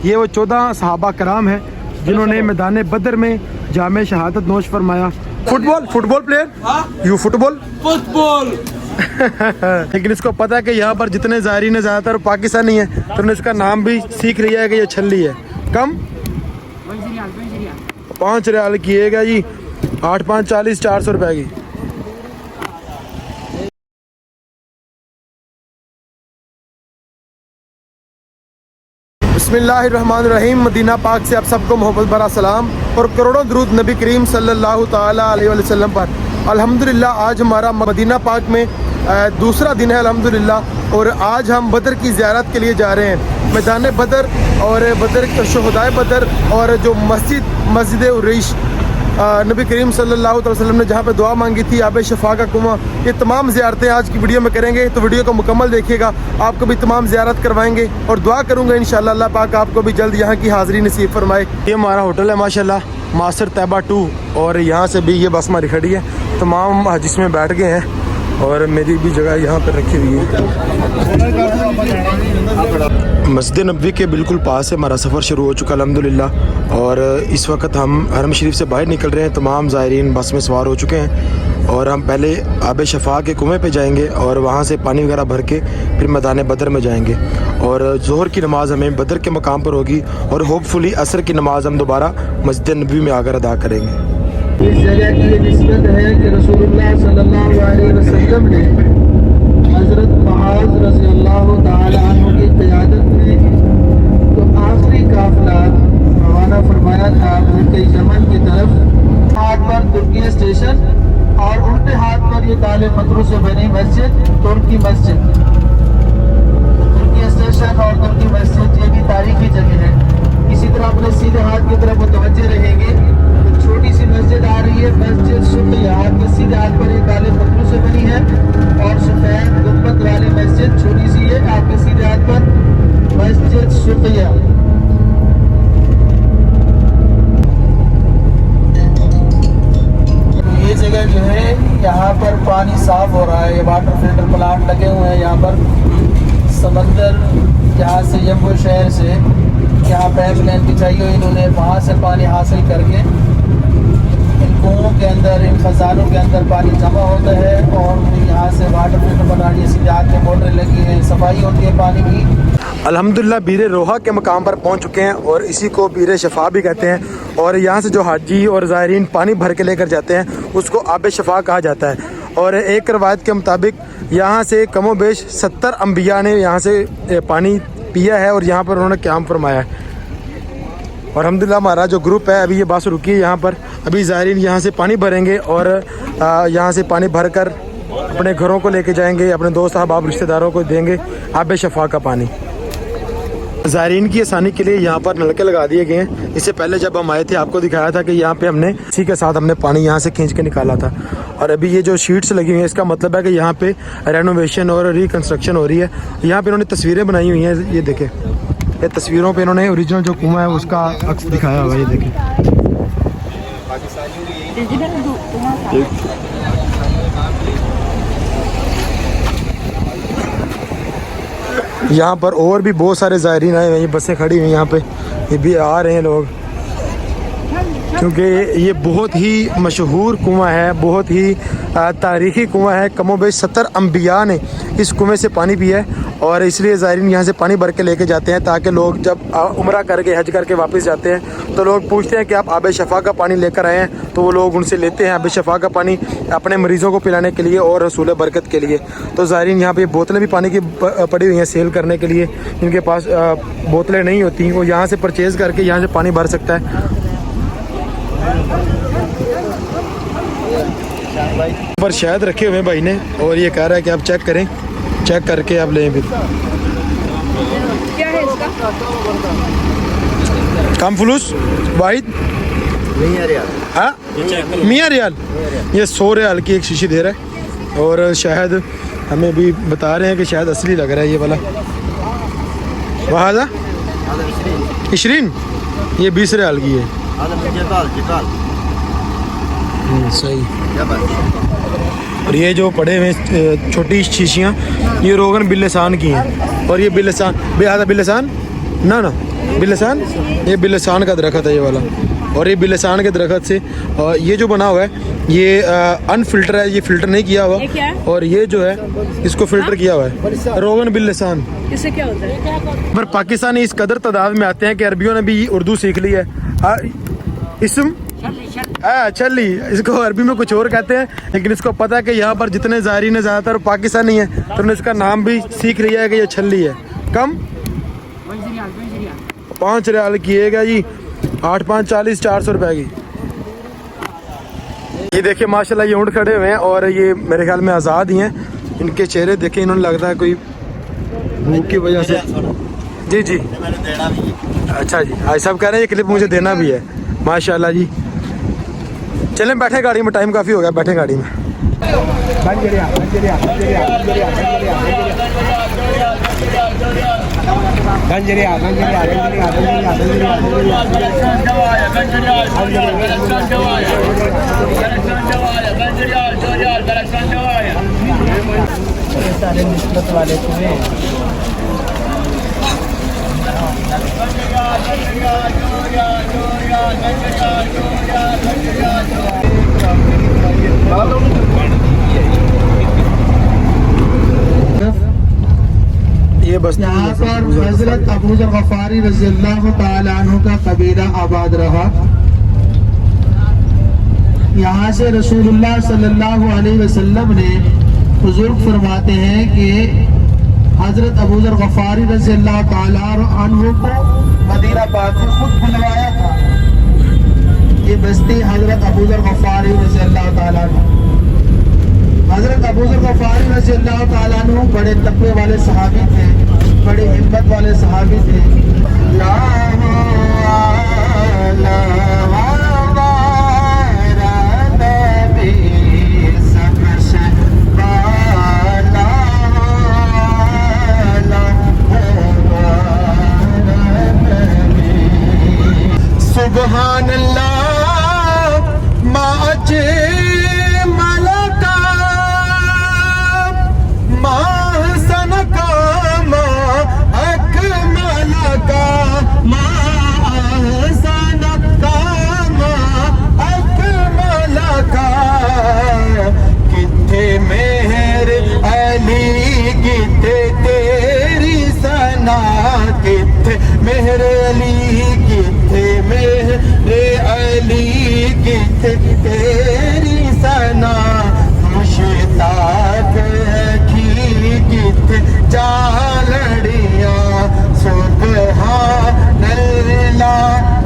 ये वो 14 सहाबा कराम है जिन्होंने मैदान बदर में जामे शहादत नोश फरमाया। फुटबॉल प्लेयर, यू फुटबॉल लेकिन इसको पता है कि यहाँ पर जितने ज़ायरीन है ज़्यादातर पाकिस्तानी है, तो उन्होंने इसका नाम भी सीख लिया है कि ये छल्ली है। कम 5 रियाल की है जी, 8 5 40, 400 रुपए की। बिस्मिल्लाहिर्रहमानिर्रहीम। मदीना पाक से आप सबको मोहब्बत भरा सलाम और करोड़ों दुरूद नबी करीम सल्लल्लाहु ताला अलैहि वसल्लम पर। अल्हम्दुलिल्लाह आज हमारा मदीना पाक में दूसरा दिन है अल्हम्दुलिल्लाह, और आज हम बदर की ज़ियारत के लिए जा रहे हैं। मैदान बदर और बदर शोहदाए बदर और जो मस्जिद उरैश नबी करीम सल्लल्लाहु अलैहि वसल्लम ने जहाँ पे दुआ मांगी थी, आब शफा का कुआं, ये तमाम ज़ियारतें आज की वीडियो में करेंगे। तो वीडियो को मुकम्मल देखिएगा, आपको भी तमाम ज़ियारत करवाएंगे और दुआ करूँगा इंशाअल्लाह अल्लाह पाक आपको भी जल्द यहाँ की हाज़िरी नसीब फरमाए। ये हमारा होटल है माशाल्लाह, मास्टर तैयबा 2, और यहाँ से भी ये बस हमारी खड़ी है। तमाम हाजी इसमें बैठ गए हैं और मेरी भी जगह यहाँ पर रखी हुई है। मस्जिद नबवी के बिल्कुल पास से हमारा सफ़र शुरू हो चुका अल्हम्दुलिल्लाह, और इस वक्त हम हरम शरीफ से बाहर निकल रहे हैं। तमाम ज़ायरीन बस में सवार हो चुके हैं और हम पहले आब शफा के कुएँ पे जाएंगे और वहाँ से पानी वगैरह भर के फिर मैदान बदर में जाएंगे, और ज़ोहर की नमाज़ हमें बदर के मकाम पर होगी और होपफुली असर की नमाज़ हम दोबारा मस्जिद नबवी में आकर अदा करेंगे। इस जगह की ये निस्बत है कि रसूलुल्लाह सल्लल्लाहु अलैहि वसल्लम ने हज़रत मुआज़ रज़ियल्लाहु ताला अन्हु की क़यादत में तो आखिरी काफ़िला रवाना फरमाया था उनके यमन की तरफ। हाथ पर तुर्की स्टेशन और उल्टे हाथ पर ये काले पत्थरों से बनी मस्जिद तुर्की मस्जिद। तुर्की स्टेशन और तुर्की मस्जिद ये भी तारीखी जगह है। इसी तरह अपने सीधे हाथ की तरफ मुतवज्जे रहेंगे, छोटी सी मस्जिद आ रही है, मस्जिद सुफिया। आपके सीधे हाथ पर एक काले पत्थरों से बनी है और सफेद गुंबद वाली मस्जिद छोटी सी है आपके सीधे हाथ पर, मस्जिद सुफिया। ये जगह जो है यहाँ पर पानी साफ हो रहा है, ये वाटर फिल्टर प्लांट लगे हुए हैं यहाँ पर। समंदर यहाँ से यम्बो शहर से यहाँ पाइपलाइन बिछाई हुई इन्होंने, वहाँ से पानी हासिल करके इन कुओं के अंदर, इन खजानों के अंदर पानी जमा होता है और यहाँ से वाटर फिल्टर बना लिए, सीधे हाथ में मोटरें लगी हैं, सफाई होती है पानी की। अल्हम्दुलिल्लाह बीरे रोहा के मकाम पर पहुँच चुके हैं और इसी को बीरे शफा भी कहते हैं, और यहाँ से जो हाजी और ज़ायरीन पानी भर के लेकर जाते हैं उसको आब शफा कहा जाता है। और एक रवायत के मुताबिक यहाँ से कमोबेश 70 अम्बिया ने यहाँ से पानी पिया है और यहाँ पर उन्होंने क़याम फरमाया है। और अल्हम्दुलिल्लाह हमारा जो ग्रुप है अभी ये बस रुकी है यहाँ पर, अभी ज़ायरीन यहाँ से पानी भरेंगे और यहाँ से पानी भर कर अपने घरों को लेके जाएंगे, अपने दोस्त अहबाब रिश्तेदारों को देंगे आब शफा का पानी। ज़ायरीन की आसानी के लिए यहाँ पर नलके लगा दिए गए हैं। इससे पहले जब हम आए थे आपको दिखाया था कि यहाँ पे हमने इसी के साथ हमने पानी यहाँ से खींच के निकाला था। और अभी ये जो शीट्स लगी हुई हैं इसका मतलब है कि यहाँ पे रेनोवेशन और रिकन्स्ट्रक्शन हो रही है। यहाँ पे इन्होंने तस्वीरें बनाई हुई हैं, ये देखें, ये तस्वीरों पे इन्होंने ओरिजिनल जो कुआं है उसका अक्स दिखाया हुआ है, ये देखें। यहाँ पर और भी बहुत सारे ज़ायरीन आए हुए हैं, ये बसें खड़ी हुई हैं यहाँ पे, ये भी आ रहे हैं लोग, क्योंकि ये बहुत ही मशहूर कुआं है, बहुत ही तारीख़ी कुआं है। कमोबेश 70 अम्बिया ने इस कुएं से पानी पिया है और इसलिए ज़ायरीन यहाँ से पानी भर के लेके जाते हैं, ताकि लोग जब उम्रा करके हज करके वापस जाते हैं तो लोग पूछते हैं कि आप आब शफा का पानी लेकर आए हैं, तो वो लोग उनसे लेते हैं आब शफा का पानी अपने मरीज़ों को पिलाने के लिए और रसूल बरकत के लिए। तो ज़ायरीन यहाँ पे बोतलें भी पानी की पड़ी हुई हैं सेल करने के लिए, जिनके पास बोतलें नहीं होती वो यहाँ से परचेज़ करके यहाँ से पानी भर सकता है। पर शायद रखे हुए हैं भाई ने, और ये कह रहा है कि आप चेक करें, चेक करके आप लें। फिर क्या है इसका? कम फलूस वाहिद मियाँ रियाल, ये 100 रियाल की एक शीशी दे रहा है, और शायद हमें भी बता रहे हैं कि शायद असली लग रहा है ये वाला। वहाँ 20, ये 20 रियाल की है। सही। और ये जो पड़े हुए छोटी शीशियाँ, ये रोगन बिल्लिसान की हैं, और ये बिल्लिसान बेहादा बिल्लिसान ना बिलसान, ये बिलसान का दरख्त है ये वाला। और ये बिलसान के दरख्त से ये जो बना हुआ है ये अनफिल्टर है, ये फिल्टर नहीं किया हुआ। ये क्या है? और ये जो है इसको फिल्टर किया हुआ है, रोगन बिलसान। इससे क्या होता है? पर पाकिस्तानी इस कदर तादाद में आते हैं कि अरबियों ने भी उर्दू सीख ली है। इसम छली, इसको अरबी में कुछ और कहते हैं, लेकिन इसको पता है कि यहाँ पर जितने ज़ायरीन ज़्यादातर पाकिस्तानी हैं, तो उन्होंने इसका नाम भी सीख लिया है कि ये छली है। कम 5 रियाल किएगा जी, 8 5 40, 400 रुपए की। ये देखिए माशाल्लाह ये ऊँट खड़े हुए हैं और ये मेरे ख्याल में आज़ाद ही हैं। इनके चेहरे देखे, इन्होंने लगता है कोई भूख की वजह से। जी जी, अच्छा जी, आज सब कह रहे हैं ये क्लिप मुझे देना भी है। माशाल्लाह जी, चलें बैठे गाड़ी में, टाइम काफ़ी हो गया, बैठे गाड़ी में। ये बस यहाँ पर हजरत अबू ज़र गफ़ारी रज़ियल्लाहु ताला अन्हु का कबीला आबाद रहा। यहाँ से रसूलुल्लाह सल्लल्लाहु अलैहि वसल्लम ने बुजुर्ग फरमाते हैं कि हजरत अबू ज़र गफ़ारी रज़ियल्लाहु ताला अन्हु को मदीना पाक से खुद बुलवाया था। ये बस्ती हजरत अबू ज़र गफ़ारी रज़ियल्लाहु ताला अन्हु। हजरत अबू ज़र गफ़ारी रज़ियल्लाहु ताला अन्हु बड़े तक़वे वाले सहाबी थे, बड़े हिम्मत वाले सहाबी थे। सुबहान अल्लाह माचे मलका माहसन का मा अकमल का माहसन का मा अकमल का किथे मेहर अली किथे तेरी सना किथे मेहर अली किथे मेरे अली किथे तेरी सना मुश्ताक की किथे जालड़िया सुबहान अल्लाह।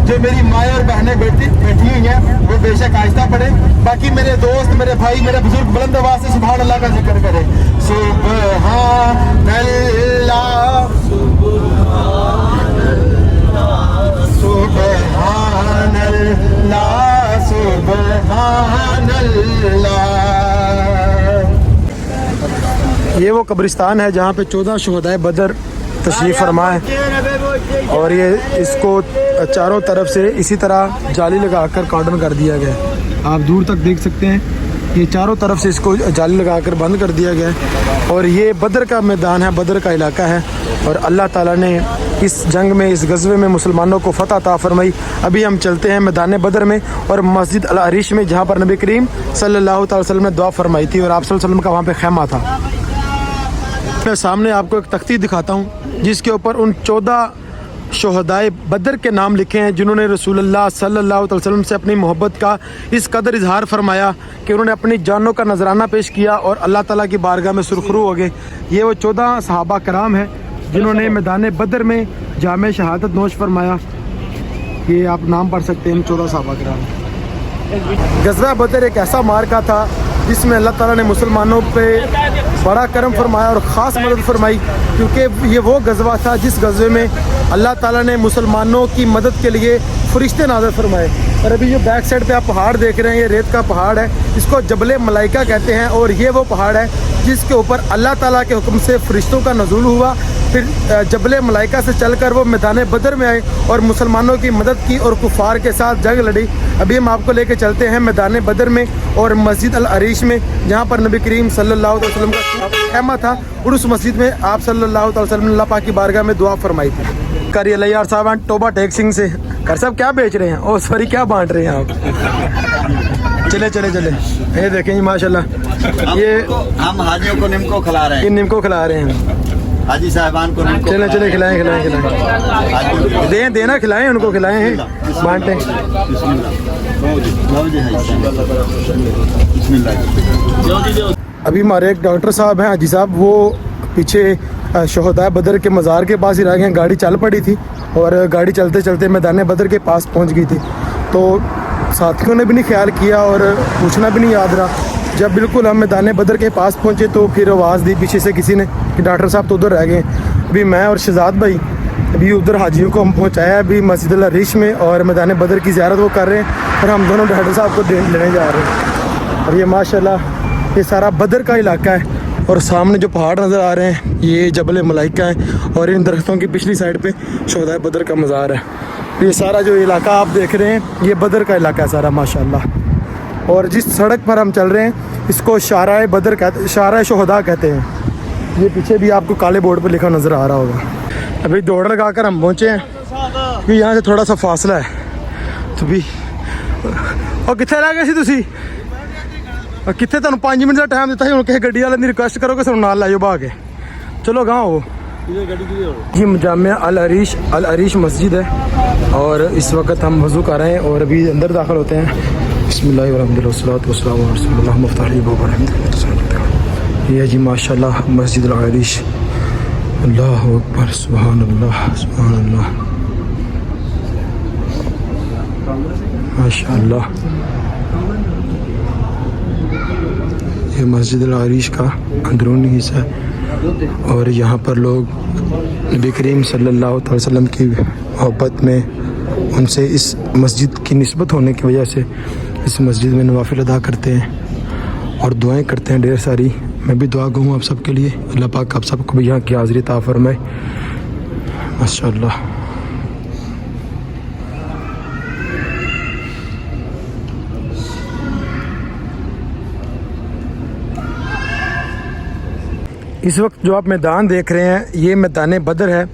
जो मेरी माएँ और बहनें बैठी हुई हैं वो बेशक आहिस्ता पढ़े, बाकी मेरे दोस्त, मेरे भाई, मेरे बुजुर्ग बुलंद आवाज से सुभान अल्लाह का जिक्र करें। सुबहान अल्लाह, सुबहान अल्लाह, सुबहान अल्लाह। ये वो कब्रिस्तान है जहाँ पे 14 शुहदाए बदर तशरीफ़ फरमा है और ये इसको चारों तरफ से इसी तरह जाली लगाकर कॉर्डन कर दिया गया है। आप दूर तक देख सकते हैं, ये चारों तरफ से इसको जाली लगाकर बंद कर दिया गया है। और ये बदर का मैदान है, बदर का इलाका है और अल्लाह ताला ने इस जंग में, इस गज़वे में मुसलमानों को फ़तह अता फरमाई। अभी हम चलते हैं मैदान बदर में और मस्जिद अल अरीश में, जहाँ पर नबी करीम सल्लल्लाहु अलैहि वसल्लम ने दुआ फरमाई थी और आप सल्लल्लाहु अलैहि वसल्लम का वहाँ पे खैमा था। मैं सामने आपको एक तख्ती दिखाता हूँ जिसके ऊपर उन 14 शुहदाए बदर के नाम लिखे हैं जिन्होंने रसूलुल्लाह सल्लल्लाहु अलैहि वसल्लम से अपनी मोहब्बत का इस कदर इजहार फरमाया कि उन्होंने अपनी जानों का नजराना पेश किया और अल्लाह ताला की बारगाह में सुरखरू हो गए। ये वो 14 सहाबा कराम हैं जिन्होंने मैदान बदर में जामे शहादत नोश फरमाया। ये आप नाम पढ़ सकते हैं इन 14 सहाबा कराम। गज़वा बदर एक ऐसा मार्का था जिसमें अल्लाह ताला ने मुसलमानों पे बड़ा करम फरमाया और ख़ास मदद फरमाई, क्योंकि ये वो गज़वा था जिस गज़वे में अल्लाह ताला ने मुसलमानों की मदद के लिए फरिश्ते नाज़िल फरमाए। और अभी जो बैक साइड पे आप पहाड़ देख रहे हैं, ये रेत का पहाड़ है, इसको जबल मलाइका कहते हैं और ये वो पहाड़ है जिसके ऊपर अल्लाह ताला के हुक्म से फरिश्तों का नज़ूल हुआ। फिर जबल मलाइका से चलकर वो मैदान बदर में आए और मुसलमानों की मदद की और कुफार के साथ जंग लड़ी। अभी हम आपको लेके चलते हैं मैदान बदर में और मस्जिद अल अरीश में, जहाँ पर नबी करीम सल्लल्लाहु अलैहि वसल्लम का खैमा था और उस मस्जिद में आप सल्लल्लाहु अलैहि वसल्लम ने अल्लाह पाक की बारगाह में दुआ फरमाई थी। कारी अलियार साहब हैं टोबा टेक सिंह से। कर साहब क्या बेच रहे हैं? ओ सॉरी, क्या बांट रहे हैं आप? चले चले चले, ये देखें जी माशाल्लाह, ये हम हाजियों को निम्को खिला रहे ये हैं, निम्को खिला रहे हैं। हाजी साहबान को निम्को चले चले, खिलाएं खिलाएं खिलाएं, दें देना, खिलाएं उनको, खिलाएं हैं, बांटें। अभी हमारे एक डॉक्टर साहब हैं, हाजी साहब, वो पीछे शहदाए बदर के मज़ार के पास ही रह गए। गाड़ी चल पड़ी थी और गाड़ी चलते चलते मैदान बदर के पास पहुंच गई थी, तो साथियों ने भी नहीं ख्याल किया और पूछना भी नहीं याद रहा। जब बिल्कुल हम मैदान बदर के पास पहुंचे तो फिर आवाज़ दी पीछे से किसी ने कि डॉक्टर साहब तो उधर रह गए। अभी मैं और शहजाद भाई अभी उधर हाजियों को हम पहुँचाया अभी मस्जिद अल अरीश में, और मैदान बदर की ज़ियारत वो कर रहे हैं और हम दोनों डॉक्टर साहब को लेने जा रहे हैं। और ये माशाल्लाह ये सारा बदर का इलाका है, और सामने जो पहाड़ नज़र आ रहे हैं ये जबल मलाइका है, और इन दरख्तों की पिछली साइड पे शहदाए बदर का मज़ार है। ये सारा जो इलाका आप देख रहे हैं ये बदर का इलाका है सारा माशाल्लाह। और जिस सड़क पर हम चल रहे हैं इसको शाराए बदर कहते, शाराए शहदा कहते हैं। ये पीछे भी आपको काले बोर्ड पर लिखा नज़र आ रहा होगा। अभी दौड़ लगा कर हम पहुँचे हैं कि यहाँ से थोड़ा सा फासला है, तो भी और कितने रह गए सी तुसी? कितने तुम 5 मिनट का टाइम दिता हूँ, किसी गड्डी वाले की रिक्वेस्ट करो कि सानू नाल लै जाओ बहा के। चलो गाँव हो जी, जामिया अल अरीश मस्जिद है, और इस वक्त हम वज़ू कर रहे हैं और अभी अंदर दाखिल होते हैं। बिस्मिल्लाह वल्हम्दुलिल्लाह वस्सलातु वस्सलामु अला मुफ्ताह ली बाब रहमतुल्लाह। ये जी माशाल्लाह मस्जिद अल अरीश, अल्लाहु अकबर, सुभान अल्लाह सुभान अल्लाह, माशाल्लाह। ये मस्जिद अल अरीश का अंदरूनी हिस्सा है, और यहाँ पर लोग नबी करीम सल्लल्लाहु अलैहि वसल्लम की मोहब्बत में उनसे इस मस्जिद की निस्बत होने की वजह से इस मस्जिद में नवाफिल अदा करते हैं और दुआएं करते हैं ढेर सारी। मैं भी दुआ कहूँ आप सबके लिए, अल्लाह पाक आप सबको भी यहाँ की हाज़िरी अता फरमाए माशाअल्लाह। इस वक्त जो आप मैदान देख रहे हैं ये मैदान बदर है।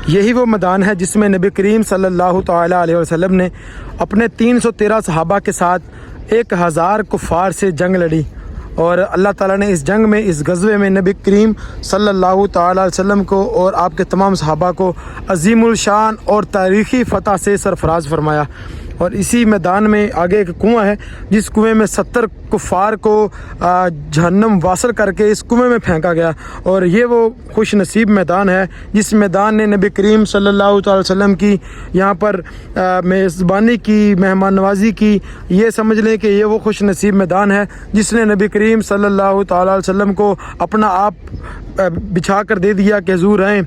यही वो मैदान है जिसमें नबी करीम सल्लल्लाहु ताला अलैहि वसल्लम ने अपने 313 सहाबा के साथ 1000 कुफ़ार से जंग लड़ी, और अल्लाह ताला ने इस जंग में, इस गज़वे में नबी करीम सल्लल्लाहु ताला अलैहि वसल्लम को और आपके तमाम सहाबा को अज़ीमुल शान और तारीख़ी फ़तह से सरफराज फरमाया। और इसी मैदान में आगे एक कुआं है जिस कुएं में 70 कुफ़ार को जहन्नम वासल करके इस कुएं में फेंका गया, और ये वो खुश नसीब मैदान है जिस मैदान ने नबी करीम सल्लल्लाहु अलैहि वसल्लम की यहाँ पर मेज़बानी की, मेहमान नवाजी की। ये समझ लें कि ये वो खुश नसीब मैदान है जिसने नबी करीम सल्लल्लाहु अलैहि वसल्लम को अपना आप बिछा कर दे दिया कि हुज़ूर आएँ,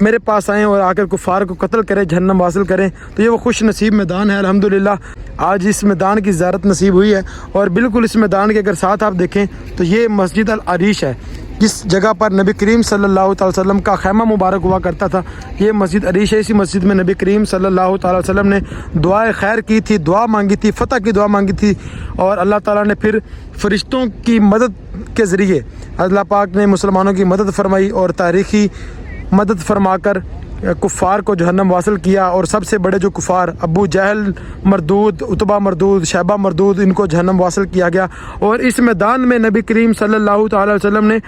मेरे पास आएँ और आकर कुफ़ार को कत्ल करें, जहन्नम हासिल करें। तो ये वो खुश नसीब मैदान है। अल्हम्दुलिल्लाह आज इस मैदान की ज़ियारत नसीब हुई है, और बिल्कुल इस मैदान के अगर साथ आप देखें तो ये मस्जिद अल अरीश है जिस जगह पर नबी करीम सल्लल्लाहु अलैहि वसल्लम का खैमा मुबारक हुआ करता था। ये मस्जिद अरीश है। इसी मस्जिद में नबी करीम सल्लल्लाहु अलैहि वसल्लम ने दुआए खैर की थी, दुआ मांगी थी, फ़तह की दुआ मांगी थी, और अल्लाह ताला ने फिर फ़रिश्तों की मदद के ज़रिए अल्लाह पाक ने मुसलमानों की मदद फरमाई और तारीख़ी मदद फरमाकर कुफ़ार को जहन्नम वासिल किया। और सबसे बड़े जो कुफ़ार अबू जहल मरदूद, उतबा मरदूद, शैबा मरदूद, इनको जहन्नम वासिल किया गया। और इस मैदान में नबी करीम सल्लल्लाहु अलैहि वसल्लम ने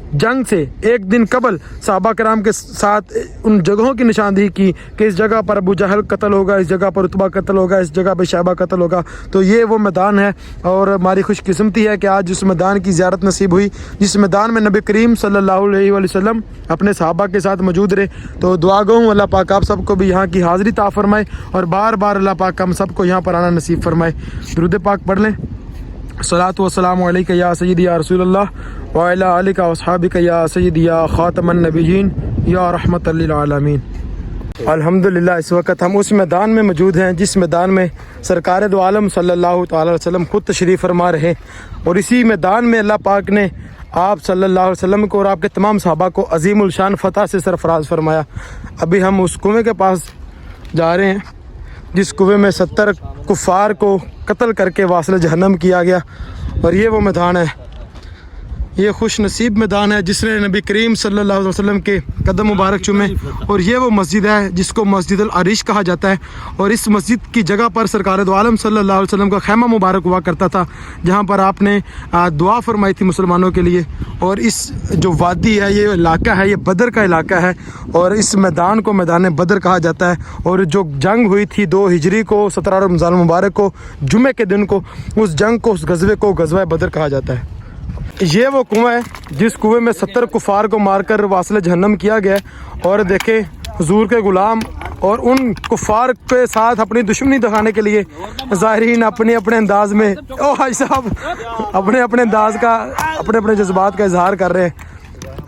जंग से एक दिन कबल सहाबा कराम के साथ उन जगहों की निशानदेही की कि इस जगह पर अबू जहल कत्ल होगा, इस जगह पर उतबा कत्ल होगा, इस जगह पर शैबा कत्ल होगा। तो ये वो मैदान है, और हमारी खुशकिस्मती है कि आज उस मैदान की ज़ियारत नसीब हुई जिस मैदान में नबी करीम सल्लल्लाहु अलैहि वसल्लम अपने सहाबा के साथ मौजूद रहे। तो दुआ गो अल्लाह पाक आप सबको भी यहाँ की हाज़िरी अता फरमाए, और बार बार अल्लाह पाक हम सबको यहाँ पर आना नसीब फरमाए। दुरूद पाक पढ़ लें। सलातु वस्सलामु अलैका या सय्यदी या रसूलल्लाह व अला आलिका व अस्हाबिका या सय्यदी या खातमन नबिय्यीन या रहमतल लिल आलमीन। अल्हम्दुलिल्लाह इस वक्त हम उस मैदान में मौजूद हैं जिस मैदान में सरकार दो आलम सल्लल्लाहु अलैहि वसल्लम खुद तशरीफ़ फरमा रहे, और इसी मैदान में अल्लाह पाक ने आप सल्लल्लाहु अलैहि वसल्लम को और आपके तमाम सहाबा को अज़ीमुल शान फ़तह से सरफराज फरमाया। अभी हम उस कुएँ के पास जा रहे हैं जिस कुएँ में 70 कुफ़ार को कत्ल करके वासिल जहन्नम किया गया, और ये वो मैदान है। ये खुश नसीब मैदान है जिसने नबी करीम सल्लल्लाहु अलैहि वसल्लम के कदम मुबारक चूमे। और ये वो मस्जिद है जिसको मस्जिद अल अरीश कहा जाता है। और इस मस्जिद की जगह पर सरकार दो आलम सल्लल्लाहु अलैहि वसल्लम का खैमा मुबारक हुआ करता था, जहाँ पर आपने दुआ फरमाई थी मुसलमानों के लिए। और इस जो वादी है, ये इलाका है, ये बदर का इलाका है और इस मैदान को मैदान बदर कहा जाता है। और जो जंग हुई थी 2 हिजरी को 17 रमज़ान मुबारक को, जुमे के दिन को, उस जंग को, उस गज़वे को गज़वा बदर कहा जाता है। ये वो कुआं है जिस कुएं में 70 कुफार को मारकर वासिल जहन्नम किया गया। और देखें हुजूर के गुलाम और उन कुफार के साथ अपनी दुश्मनी दिखाने के लिए ज़ाहिरीन अपने अपने अंदाज में, ओ भाई साहब, अपने अपने अंदाज का, अपने अपने जज्बात का इजहार कर रहे हैं।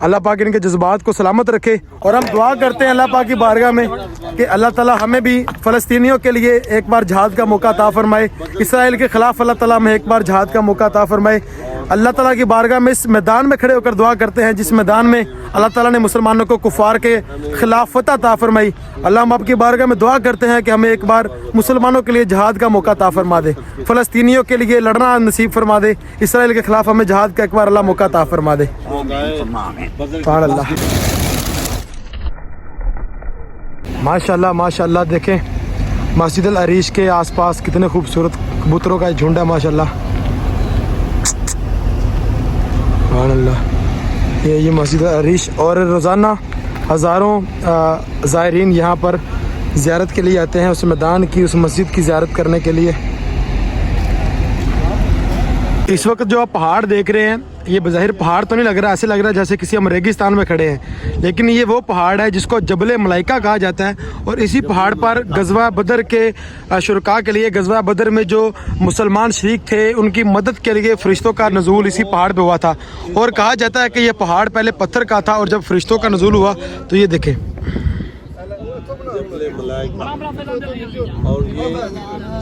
अल्लाह पाक इनके जज्बात को सलामत रखे। और हम दुआ करते हैं अल्लाह पाक की बारगाह में कि अल्लाह ताला हमें भी फ़लस्तीनियों के लिए एक बार जहाद का मौका अता फरमाए, इसराइल के ख़िलाफ़ अल्लाह ताला हमें एक बार जहाद का मौका अता फरमाए। अल्लाह ताला की बारगाह में इस मैदान में खड़े होकर दुआ करते हैं जिस मैदान में अल्लाह ताला ने मुसलमानों को कुफार के ख़िलाफ़ फतह अता फरमाई। अल्लाह हम आपकी बारगाह में दुआ करते हैं कि हमें एक बार मुसलमानों के लिए जहाद का मौका अता फरमा दे, फ़लस्तीनियों के लिए लड़ना नसीब फरमा दे, इसराइल के ख़िलाफ़ हमें जहाद का एक बार अल्लाह मौका अता फरमा दे। माशाल्लाह माशाल्लाह, देखें मस्जिद अल अरीश के आसपास कितने खूबसूरत कबूतरों का झुंड है माशाल्लाह। अल्लाह, ये मस्जिद अल अरीश। और रोज़ाना हज़ारों ज़ायरीन यहाँ पर ज़ियारत के लिए आते हैं, उस मैदान की, उस मस्जिद की ज़ियारत करने के लिए। इस वक्त जो आप पहाड़ देख रहे हैं, ये बज़ाहिर पहाड़ तो नहीं लग रहा, ऐसे लग रहा है जैसे किसी हम रेगिस्तान में खड़े हैं, लेकिन ये वो पहाड़ है जिसको जबल मलाइका कहा जाता है। और इसी पहाड़ पर गज़वा बदर के शुरका के लिए, गज़वा बदर में जो मुसलमान शरीक थे उनकी मदद के लिए फ़रिश्तों का नज़ूल इसी पहाड़ पे हुआ था। और कहा जाता है कि ये पहाड़ पहले पत्थर का था और जब फ़रिश्तों का नज़ूल हुआ तो ये देखें,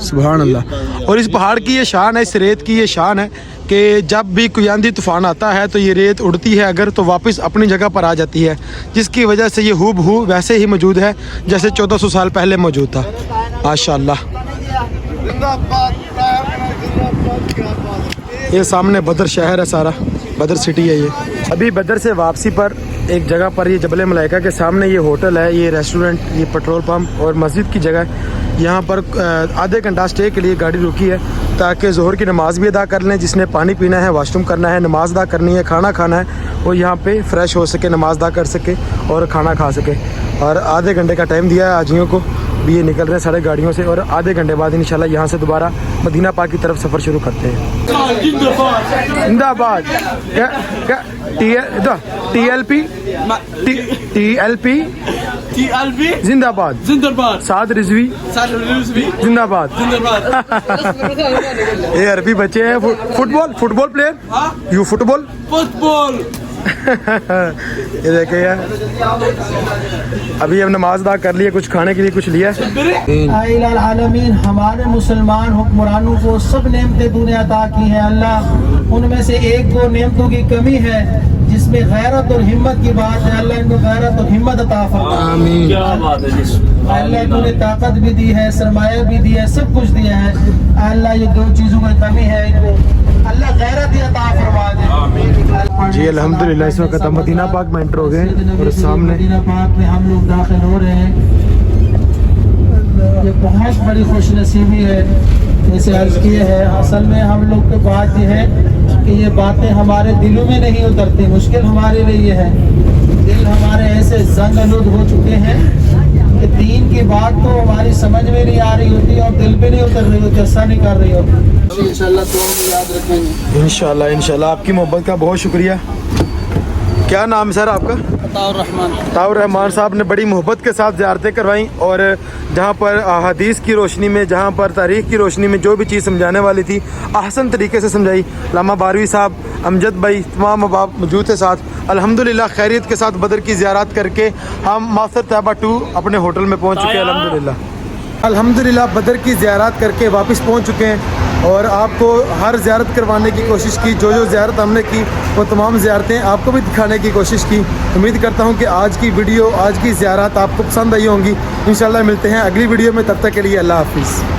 सुभान अल्लाह। और इस पहाड़ की ये शान है, इस रेत की ये शान है कि जब भी कोई आंधी तूफ़ान आता है तो ये रेत उड़ती है अगर, तो वापस अपनी जगह पर आ जाती है, जिसकी वजह से ये हूबहू वैसे ही मौजूद है जैसे 1400 साल पहले मौजूद था। माशाअल्लाह। ये सामने बदर शहर है, सारा बदर सिटी है ये। अभी बदर से वापसी पर एक जगह पर, ये जबल मलाइका के सामने ये होटल है, ये रेस्टोरेंट, ये पेट्रोल पंप और मस्जिद की जगह है। यहाँ पर आधे घंटा स्टे के लिए गाड़ी रुकी है ताकि ज़ोहर की नमाज़ भी अदा कर लें, जिसने पानी पीना है, वाशरूम करना है, नमाज़ अदा करनी है, खाना खाना है, वो यहाँ पे फ्रेश हो सके, नमाज़ अदा कर सके और खाना खा सके। और आधे घंटे का टाइम दिया है हाजियों को, भी ये निकल रहे हैं सारे गाड़ियों से और आधे घंटे बाद इंशाल्लाह यहाँ से दोबारा मदीना पाक की तरफ सफ़र शुरू करते हैं। जिंदाबाद। TLP जिंदाबाद, जिंदाबाद। साद रिजवी जिंदाबाद। ये अरबी बच्चे हैं। Football player, you football. ये देखे यार, अभी हम नमाज अदा कर लिए, कुछ खाने के लिए कुछ लिया। आलमीन, हमारे मुसलमान हुक्मरानों को सब नेमतें तूने अता की हैं अल्लाह, उनमें से एक दो नेमतों की कमी है जिसमें गैरत और हिम्मत की बात है। अल्लाह इनको गैरत और हिम्मत अता फरमा। आमीन। क्या बात है अल्लाह, तूने ताकत भी दी है, सरमाया भी दिया है, सब कुछ दिया है अल्लाह। ये 2 चीज़ों में कमी है, इनको अल्लाह गैरत ही अता फरमा दे। जी अल्हम्दुलिल्लाह, इस वक्त हम मदीना पाक में एंटर हो गए और सामने मदीना पाक में हम लोग दाखिल हो रहे हैं। ये बहुत बड़ी खुशनसीबी है, जैसे अर्ज किए है। असल में हम लोग की बात यह है कि ये बातें हमारे दिलों में नहीं उतरती, मुश्किल हमारे लिए है। दिल हमारे ऐसे जंग आलूद हो चुके हैं कि दीन की बात तो हमारी समझ में नहीं आ रही होती और दिल पे नहीं उतर रही होती, असर नहीं कर रही होती। इंशाल्लाह तो हम याद रखेंगे। इंशाल्लाह इंशाल्लाह। आपकी मोहब्बत का बहुत शुक्रिया। क्या नाम है सर आपका? ताउर रहमान साहब ने बड़ी मोहब्बत के साथ ज़ियारतें करवाई और जहाँ पर हदीस की रोशनी में, जहाँ पर तारीख़ की रोशनी में जो भी चीज़ समझाने वाली थी आसान तरीके से समझाई। लामा बारवी साहब, अमजद भाई, तमाम अहबाब मौजूद थे साथ। अल्हम्दुलिल्लाह खैरियत के साथ बदर की ज़ियारत करके हम मास्टर तैयबा 2 अपने होटल में पहुँच चुके हैं। अल्हम्दुलिल्लाह बदर की ज़ियारत करके वापस पहुँच चुके हैं और आपको हर ज़ियारत करवाने की कोशिश की। जो ज़ियारत हमने की वो तमाम ज़ियारतें आपको भी दिखाने की कोशिश की। उम्मीद करता हूँ कि आज की वीडियो, आज की ज़ियारत आपको पसंद आई होंगी। इंशाल्लाह मिलते हैं अगली वीडियो में, तब तक के लिए अल्लाह हाफिज़।